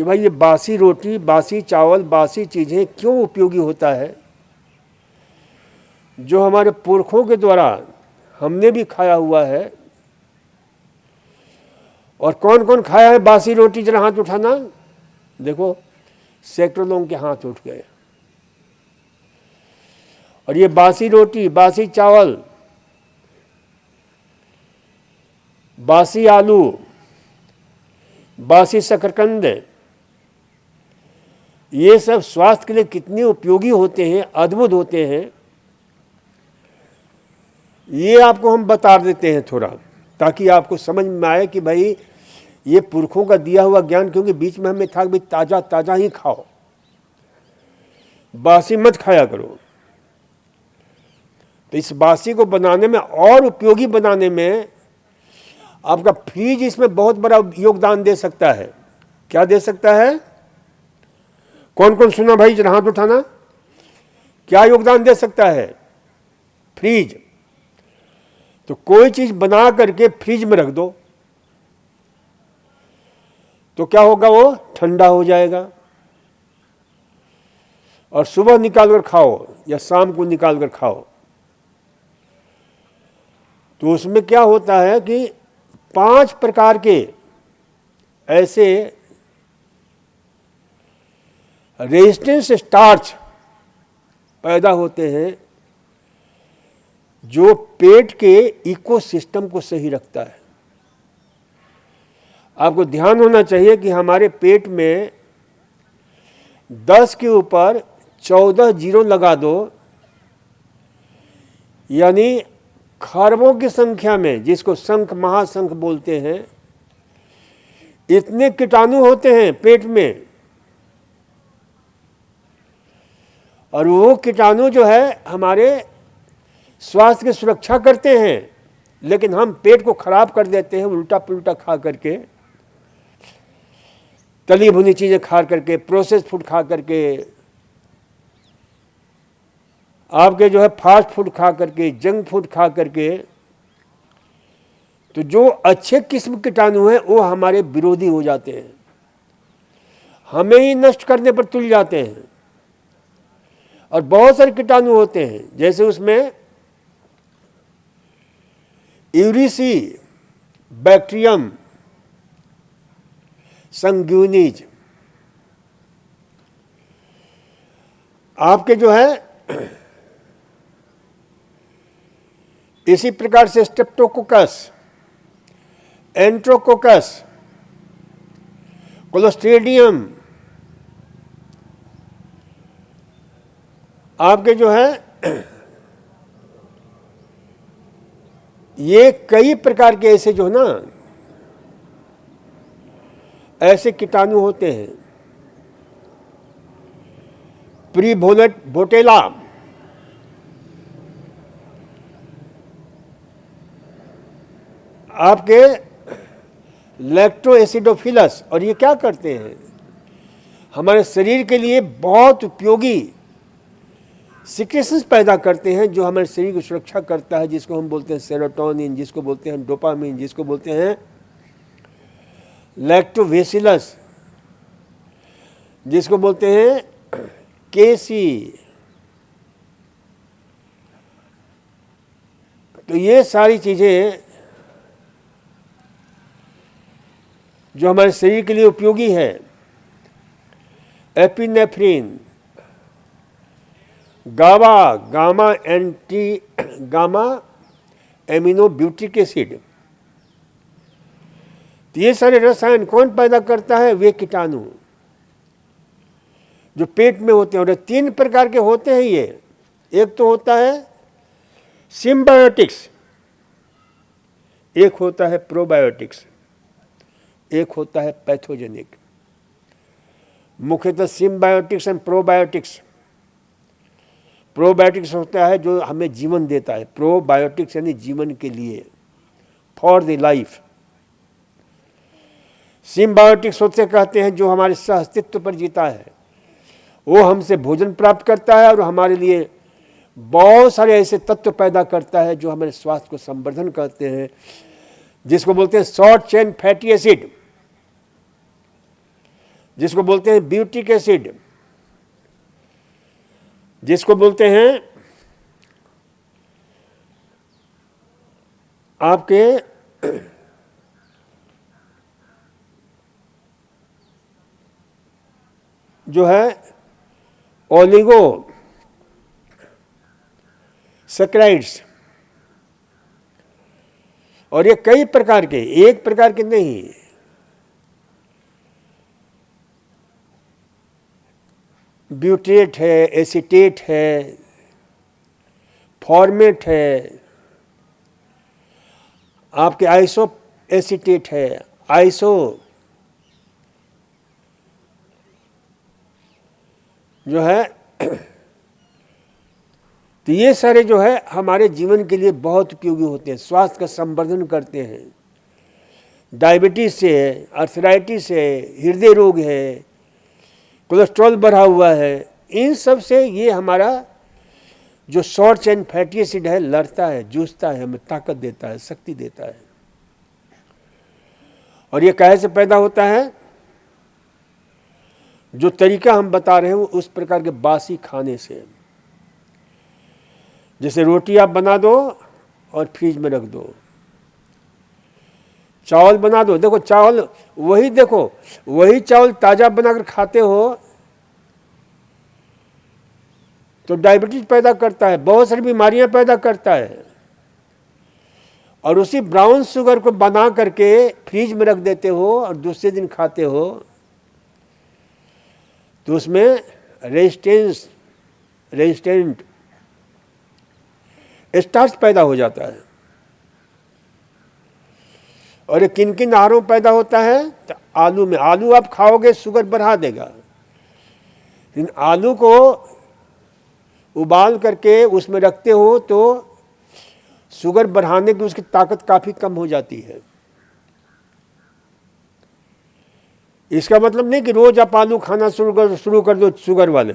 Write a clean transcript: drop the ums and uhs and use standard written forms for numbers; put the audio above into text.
भाई ये बासी रोटी, बासी चावल, बासी चीज़ें क्यों उपयोगी होता है? जो हमारे पुरखों के द्वारा हमने भी खाया हुआ है। और कौन कौन खाया है बासी रोटी? जरा हाथ उठाना। देखो सैकड़ों लोगों के हाथ उठ गए। और ये बासी रोटी, बासी चावल, बासी आलू, बासी शकरकंद, ये सब स्वास्थ्य के लिए कितने उपयोगी होते हैं, अद्भुत होते हैं। ये आपको हम बता देते हैं थोड़ा, ताकि आपको समझ में आए कि भाई ये पुरखों का दिया हुआ ज्ञान, क्योंकि बीच में हमें था कि ताज़ा ताज़ा ही खाओ, बासी मत खाया करो। तो इस बासी को बनाने में और उपयोगी बनाने में आपका फ्रिज इसमें बहुत बड़ा योगदान दे सकता है। क्या दे सकता है? कौन कौन सुना भाई? जरा हाथ उठाना। क्या योगदान दे सकता है फ्रिज? तो कोई चीज बना करके फ्रिज में रख दो तो क्या होगा? वो ठंडा हो जाएगा और सुबह निकाल कर खाओ या शाम को निकाल कर खाओ। तो उसमें क्या होता है कि 5 प्रकार के ऐसे रेजिस्टेंस स्टार्च पैदा होते हैं जो पेट के इकोसिस्टम को सही रखता है। आपको ध्यान होना चाहिए कि हमारे पेट में 10 के ऊपर 14 जीरो लगा दो, यानी खरबों की संख्या में, जिसको शंख महाशंख बोलते हैं, इतने कीटाणु होते हैं पेट में। और वो कीटाणु जो है हमारे स्वास्थ्य की सुरक्षा करते हैं, लेकिन हम पेट को खराब कर देते हैं उल्टा पुल्टा खा करके, तली भुनी चीजें खा करके, प्रोसेस फूड खा करके, आपके जो है फास्ट फूड खा करके, जंक फूड खा करके। तो जो अच्छे किस्म के कीटाणु हैं वो हमारे विरोधी हो जाते हैं, हमें ही नष्ट करने पर तुल जाते हैं। और बहुत सारे कीटाणु होते हैं, जैसे उसमें यूरिसी बैक्टीरियम संग्यूनीज, आपके जो है इसी प्रकार से स्ट्रेप्टोकोकस, एंट्रोकोकस, क्लोस्ट्रीडियम, आपके जो है ये कई प्रकार के ऐसे जो है ना ऐसे कीटाणु होते हैं। प्रीभोटेला, आपके लैक्टोएसिडोफिलस, और ये क्या करते हैं? हमारे शरीर के लिए बहुत उपयोगी सिक्रेशंस पैदा करते हैं जो हमारे शरीर की सुरक्षा करता है, जिसको हम बोलते हैं सेरोटोनिन, जिसको बोलते हैं डोपामिन, जिसको बोलते हैं लैक्टोबैसिलस, जिसको बोलते हैं केसी। तो ये सारी चीजें जो हमारे शरीर के लिए उपयोगी है। एपिनेफ्रिन, गावा, gamma anti gamma amino boutique acid, तो ये सारे रसायन कौन पैदा करता है? वे कीटाणु जो पेट में होते हैं। और 3 प्रकार के होते हैं ये। एक तो होता है सिम्बायोटिक्स, एक होता है प्रोबायोटिक्स, एक होता है पैथोजेनिक। मुख्यतः सिम्बायोटिक्स एंड प्रोबायोटिक्स। प्रोबायोटिक्स होता है जो हमें जीवन देता है, प्रोबायोटिक्स यानी जीवन के लिए, फॉर द लाइफ। सिम्बायोटिक्स होते कहते हैं जो हमारे सह अस्तित्व पर जीता है, वो हमसे भोजन प्राप्त करता है और हमारे लिए बहुत सारे ऐसे तत्व पैदा करता है जो हमारे स्वास्थ्य को संवर्धन करते हैं, जिसको बोलते हैं शॉर्ट चेन फैटी एसिड। जिसको बोलते हैं ब्यूटिक एसिड, जिसको बोलते हैं आपके जो है ओलिगो सैकराइड्स, और ये कई प्रकार के, एक प्रकार के नहीं, ब्यूटेट है, एसीटेट है, फॉर्मेट है, आपके आइसो एसीटेट है, आइसो जो है, तो ये सारे जो है हमारे जीवन के लिए बहुत उपयोगी होते हैं, स्वास्थ्य का संवर्धन करते हैं। डायबिटीज से है, अर्थराइटिस है, हृदय रोग है, कोलेस्ट्रॉल बढ़ा हुआ है, इन सब से ये हमारा जो शॉर्ट चेन फैटी एसिड है लड़ता है, जूझता है, हमें ताकत देता है, शक्ति देता है। और ये कैसे से पैदा होता है? जो तरीका हम बता रहे हैं वो उस प्रकार के बासी खाने से। जैसे रोटी आप बना दो और फ्रिज में रख दो, चावल बना दो, देखो चावल वही, देखो वही चावल ताज़ा बनाकर खाते हो तो डायबिटीज पैदा करता है, बहुत सारी बीमारियां पैदा करता है। और उसी ब्राउन शुगर को बना करके फ्रिज में रख देते हो और दूसरे दिन खाते हो तो उसमें रेजिस्टेंट स्टार्च पैदा हो जाता है। और ये किन किन आहारों में पैदा होता है? तो आलू में। आलू आप खाओगे शुगर बढ़ा देगा, लेकिन आलू को उबाल करके उसमें रखते हो तो शुगर बढ़ाने की उसकी ताकत काफ़ी कम हो जाती है। इसका मतलब नहीं कि रोज आप आलू खाना शुरू कर दो शुगर वाले।